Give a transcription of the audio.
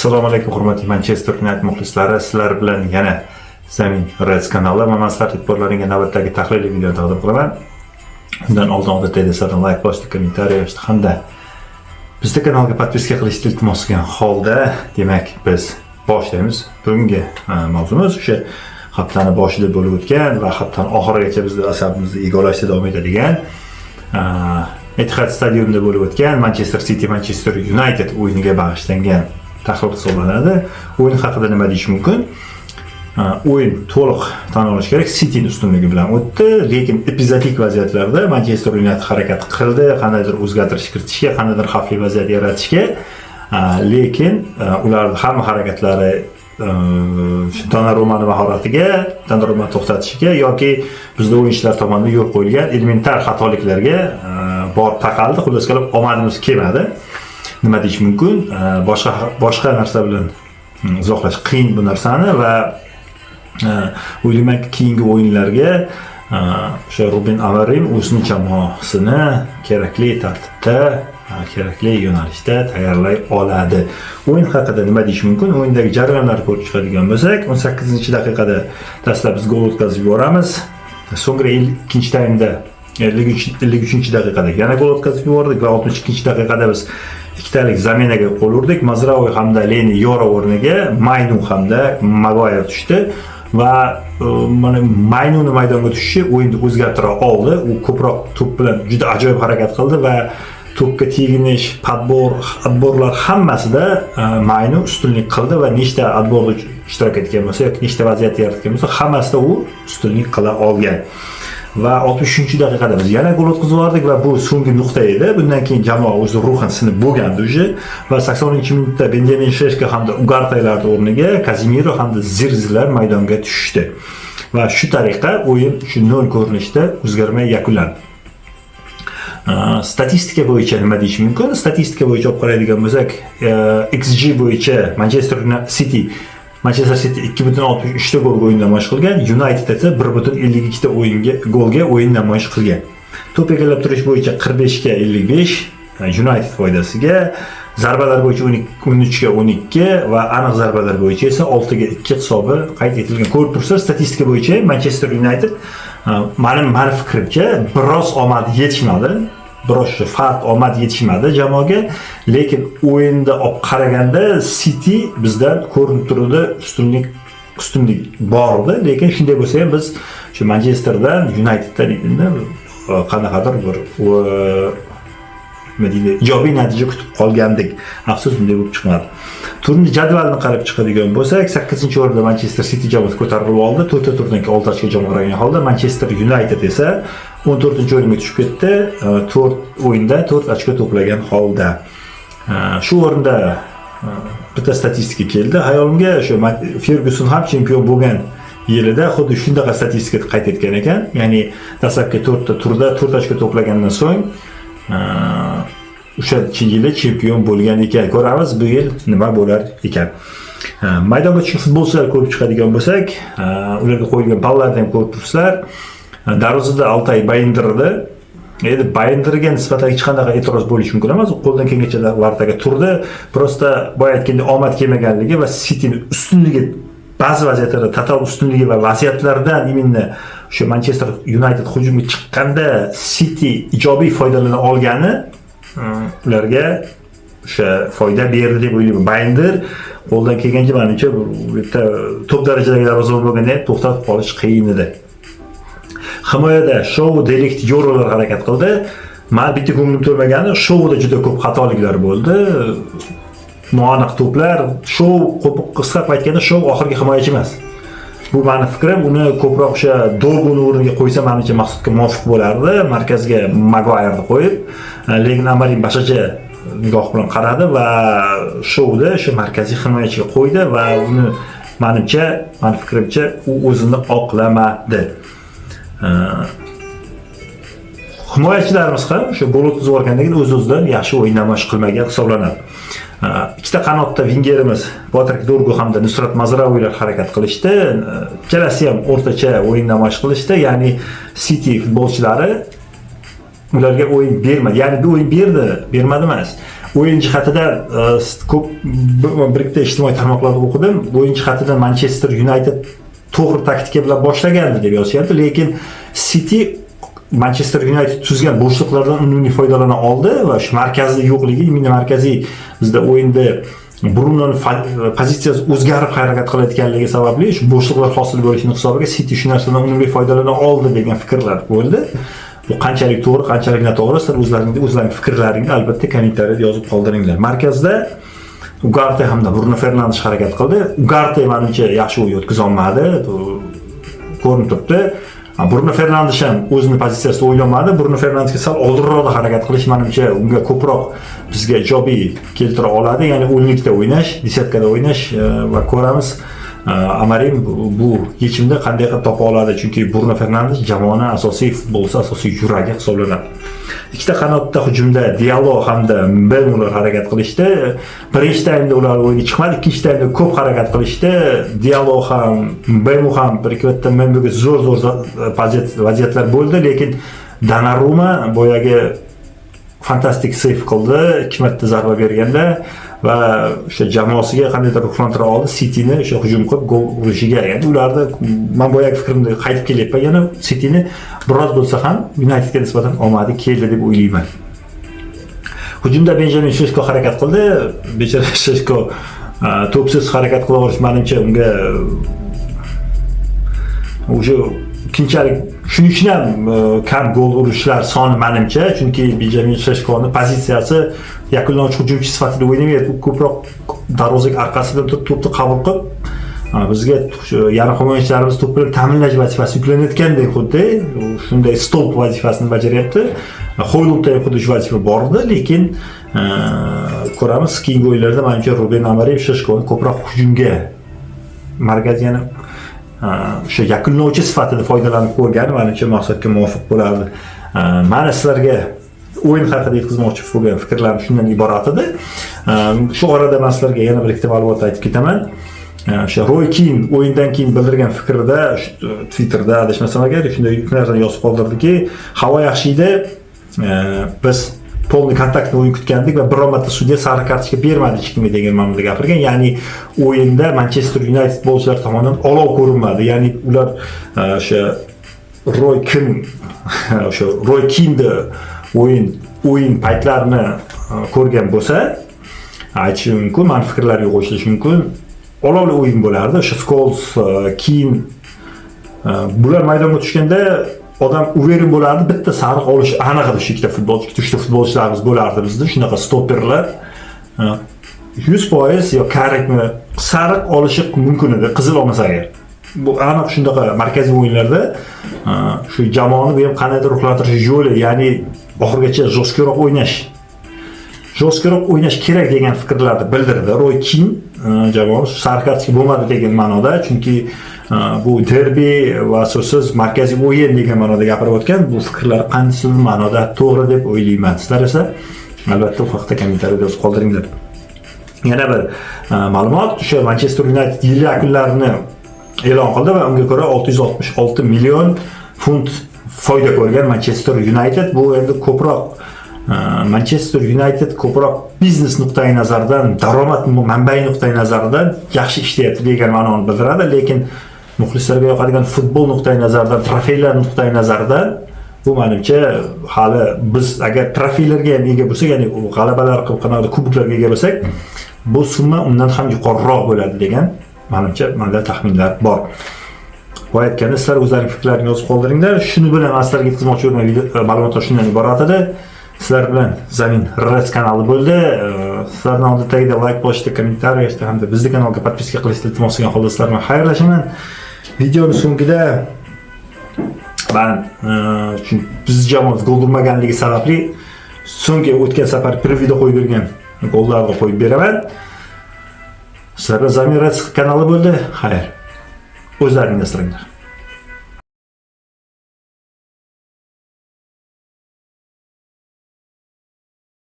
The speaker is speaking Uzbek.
Assalomu alaykum hurmatli Manchester United muxlislari, sizlar bilan yana Zamin Reds kanali va start e'tiborlaringizga navbatdagi tahliliy videoni taqdim qilaman. Undan oldin odatdagi sizlardan like bosishni, kommentariy yozishni hamda bizning kanalga podpiska qilishni iltimos qilgan holda, demak biz boshlaymiz. Bugungi mavzumiz o'sha haftani boshida bo'lib o'tgan va haftaning oxirigacha bizni asabimizni egallashda davom etadigan Etihad stadionida bo'lib o'tgan Manchester City Manchester United o'yiniga bag'ishlangan tahlil hisoblanadi. O'yin haqida nima deyish mumkin? O'yin to'liq tan olish kerak, City'ning ustunligi bilan o'tdi, lekin epizodik vaziyatlarda Manchester United harakat qildi, qandaydir o'zgartirish kiritishga, qandaydir xavfli vaziyat yaratishga, lekin ularning hamma harakatlari Donnarumma mahoratiga, Donnarumma to'xtatishiga yoki bizning o'yinchilar tomonidan yo'l qo'yilgan elementar xatoliklarga borib taqaldi. Xullas qilib omadimiz kelmadi. Nima deyish mumkin? Boshqa narsa bilan izohlash qiyin bu narsani va o'ylaymanki keyingi o'yinlarga o'sha Ruben Amorim o'zining jamoasini kerakli tartibda, kerakli yo'nalishda tayyorlay oladi. O'yin haqida nima deyish mumkin? O'yindagi jarayonlarni ko'rib chiqadigan bo'lsak, 18-daqiqada dastlab biz gol o'tkazib yuboramiz. So'ngra ikkinchi taymda 53-daqiqada yana gol o'tkazib yubordik va 62-daqiqada biz ikkitalik zaminaga qo'l urdik. Mazraoui hamda Leni Yoro o'rniga Maynu hamda Maguire tushdi va mana Maynuning maydonga tushishi o'yinni o'zgartira oldi. U ko'proq to'p bilan juda ajoyib harakat qildi va to'pga teginish, atborlar hammasida Maynu ustunlik qildi va nechta atborda ishtirok etgan bo'lsa yoki nechta vaziyat yaratgan bo'lsa, hammasida u ustunlik qila olgan. Va 63-daqiqada biz yana gol o'tkazib yubordik va bu so'nggi nuqta edi. Bundan keyin jamoa o'zi ruhan sinib bo'lgandi o'sha va 80-minutda Benjamin Sheshko hamda Ugartelarning o'rniga Casemiro hamda Zirzilar maydonga tushdi. Va shu tariqa o'yin shu 0 ko'rinishda o'zgarmay yakunlandi. Statistika bo'yicha nima deyish mumkin? Statistika bo'yicha olib qaraydigan bo'lsak, XG bo'yicha Manchester City 2.63 ta golga o'yin namoyish qilgan, United esa 1.52 ta golga o'yin namoyish qilgan. To'p egallab turish bo'yicha 45 ga 55 United foydasiga, zarbalar bo'yicha 13 ga 12 va aniq zarbalar bo'yicha esa 6 ga 2 hisobi qayd etilgan. Ko'rib tursa, statistika bo'yicha Manchester United mani fikrimcha biroz omad yetishmadi. Biroz farq omad yetishmadi jamoaga, lekin o'yinda olib qaraganda City bizdan ko'rinib turdi, ustunlik bor edi, lekin shunday bo'lsa ham biz shu Manchesterdan, Uniteddan endi qanaqadir bir nima deydi, ijobiy natija kutib qolgandik. Afsus, bunday bo'lib chiqmadi. Turnir jadvalini qarab chiqadigan bo'lsak, 8-o'rinda Manchester City jamoasi ko'tarilib oldi. 4 turdan keyin 6 ochko jamg'aragan holda Manchester United esa 14-o'ringa tushib ketdi. 4 o'yinda 4 ochko to'plagan holda. Shu o'rinda bitta statistika keldi. Hayolimga shu Ferguson ham chempion bo'lgan yilida xuddi shunday statistika qayd etgan ekan. Ya'ni dastlabki 4 turda 4 ochko to'plagandan so'ng o'sha yili chempion bo'lgan ekan. Ko'ramiz bu yil nima bo'lar ekan. Maydonga tushgan futbolchilar ko'rib chiqadigan bo'lsak, ularga qo'yilgan ballarni ham ko'rib turibsizlar. Darvozada Altay Bayindirdi. Endi Bayindirga nisbatan hech qanday e'tiroz bo'lishi mumkin emas. Qo'ldan kelgancha vartaga turdi. Prosta boya aytgandek omad kelmaganligi va City'ning ustunligi, ba'zi vaziyatlarda total ustunligi va vaziyatlardan imminni o'sha Manchester United hujumga chiqqanda City ijobiy foydalana olgani ularga o'sha foyda berdi deb o'ylayman. Bayindir qo'ldan kelgancha menimcha bu yerda top darajadagi darvozabon bo'lganda to'xtatib qolish qiyin edi. Himoyada Show Delikt Yorolar harakat qildi. Men bitta ko'nglim to'lmagani, Showda juda ko'p xatoliklar bo'ldi. Noaniq to'plar, Show qisqarib aytganda Show oxirgi himoyachi emas. Bu meni fikrim, uni ko'proq o'sha Dorguni o'rniga qo'ysa menimcha maqsadga muvofiq bo'lardi. Markazga Maguire'ni qo'yib, lekin Amorim boshqacha nigoh bilan qaradi va Showda o'sha markaziy himoyachiga qo'ydi va uni meni fikrimcha u o'zini oqlamadi. Himoyachilarimiz ham o'sha gol o'tkazib yuborgandagina o'z-o'zidan yaxshi o'yin namoyish qilmagan hisoblanadi. Ikkita qanotda Vingerimiz Patrik Dorgu hamda Nusrat Mazraouilar harakat qilishdi. Ikkalasi ham o'rtacha o'yin namoyish qilishdi. Ya'ni City futbolchilari ularga o'yin bermadi. Ya'ni bu o'yin bermadi emas. o'yin jihatidan ko'p bir ikkita ijtimoiy tarmoqlarda o'qidim. O'yin jihatidan Manchester United to'g'ri taktika bilan boshlagandi deb yozyapti, lekin City Manchester United tuzgan bo'shliqlardan unumli foydalana oldi va shu markazda yo'qligi, markaziy bizda o'yinda Brunoning pozitsiyasi o'zgarib harakat qilayotganligi sababli shu bo'shliqlar hosil bo'lishining hisobiga City shu narsadan unumli foydalana oldi degan fikrlar bo'ldi. Bu qanchalik to'g'ri, qanchalik noto'g'ri, sizlar o'zlaringiz fikrlaringizni albatta kommentariyada yozib qoldiringlar. Markazda Ugarte hamda Bruno Fernandes harakat qildi. Ugarte menimcha yaxshi o'yin o'tkaza olmadi, ko'rinib turibdi. Bruno Fernandes ham o'zining pozitsiyasida o'ynamadi. Bruno Fernandesga sal oldinroq harakat qilish menimcha unga ko'proq bizga ijobiy keltira oladi. Ya'ni o'nlikda o'ynash, desetkada o'ynash va ko'ramiz Amarim bu yechimda qanday qilib topa oladi, chunki Bruno Fernandes jamoaning asosiy futbolchisi, asosiy yuragi hisoblanadi. Ikkita qanotda hujumda Diallo hamda Mbeumo harakat qilishdi. Birinchi taymda ular o'yinga chiqmadi, ikkinchi taymda ko'p harakat qilishdi. Diallo ham, Mbeumo ham bir-ikki marta Mbeumoga zo'r vaziyatlar bo'ldi, lekin Donnarumma boyagi fantastik seyf qildi, 2 marta zarba berganda va o'sha jamoasiga qandaydir ruhlantira oldi. Cityni o'sha hujum qilib gol urishiga, ya'ni ularda men boyagi fikrimga qaytib kelyapman. Yana Cityni biroz bo'lsa ham Unitedga nisbatan omadi keldi deb o'ylayman. Hujumda Benjamin Sesko harakat qildi. Bechara Sesko to'psiz harakat qilaverish menimcha unga o'sha keyinchalik shuning uchun ham kam gol urishlar soni menimcha, chunki Benjamin Seskoning pozitsiyasi yakunlovchi hujumchi sifatida o'ynamayapti. U ko'proq darvozaga orqasidan turib to'pni qabul qilib, bizga yarim himoyachilarimiz to'p bilan ta'minlash vazifasi yuklanayotgandek xuddi shunday stop vazifasini bajaryapti. Xoylundda ham xuddi shu vazifa bor edi, lekin ko'ramiz keyingi o'yinlarda menimcha Ruben Amorim Seskoni ko'proq hujumga markaz, yana o'sha yakunlovchi sifatida foydalanib ko'rgani menimcha maqsadga muvofiq bo'lardi. Mana sizlarga o'yin haqida yetkazmoqchi bo'lgan fikrlarim shundan iborat edi. Shu orada men sizlarga yana bir ikkita ma'lumot aytib ketaman. O'sha Roy Keane o'yindan keyin bildirgan fikrida Twitterda adashmasam agar shunday narsani yozib qoldirdiki, havo yaxshi edi, biz polni kontaktni o'yin kutgandik va biror marta sudya sariq kartochka bermadi hech kimga degan ma'noda gapirgan. Ya'ni o'yinda Manchester United futbolchilari tomonidan olov ko'rinmadi. Ya'ni ular o'sha Roy Keane o'yin paytlarini ko'rgan bo'lsa, aytish mumkin, men fikrlarga qo'shish mumkin. Olovli o'yin bo'lardi. O'sha Scholes, Keane bular maydonga tushganda odam uverin bo'lardi, bitta sariq olish aniq edi. Shu ikkita futbolchi, uchta futbolchilarimiz bo'lardi bizda, shunaqa stoperlar. 100% yo Karekni sariq olishi mumkin edi, qizil olmasa agar. Bu aniq shunaqa markaziy o'yinlarda shu jamoani bu ham qanday ruhlantirish yo'li, ya'ni oxirgacha jo'stko'roq o'ynash kerak degan fikrlarni bildirdi. Roy Keane jamoa sariq kartochka bo'lmadi degan ma'noda, chunki bu derbi va so'zsiz markaziy o'yin degan ma'noda gapirib o'tgan. Bu fikrlar qanday ma'noda to'g'ri deb o'ylayman. Sizlar esa albatta bu haqda kommentariyada yozib qoldiringlar. Yana bir ma'lumot, o'sha Manchester United yil yakunlarini e'lon qildi va unga ko'ra 666 million funt foyda ko'rgan Manchester United. Bu endi ko'proq Manchester United ko'proq biznes nuqtai nazaridan, daromad manbai nuqtai nazaridan yaxshi ishlayapti degan ma'noni bildiradi, lekin muxlislarga yoqadigan futbol nuqtai nazaridan, trofeylar nuqtai nazaridan bu menimcha hali biz agar trofeylarga ham ega bo'lsak, ya'ni g'alabalar qilib qanaqadir kuboklarga ega bo'lsak, bu summa undan ham yuqoriroq bo'ladi degan menimcha menda taxminlar bor. Bu aytganda sizlar o'zlaringiz fikrlaringizni yozib qoldiringlar. Shuni bilan sizlarga yetkazmoqchi bo'lgan ma'lumotlar shundan iborat edi. Sizlar bilan Zamin Reds kanali bo'ldi. Sizlardan odatdagidek like bosishda, kommentariy yozishda hamda bizning kanalga podpiska qilishni iltimos qilgan holda sizlar bilan xayrlashaman. Videoning so'ngida biz jamoamiz gol urmaganligi sababli so'nggi o'tgan safar previda qo'yib bergan gollarni qo'yib beraman. Sizlar bilan Zamin Reds kanali bo'ldi. Xayr. O'zlaringizni asranglar.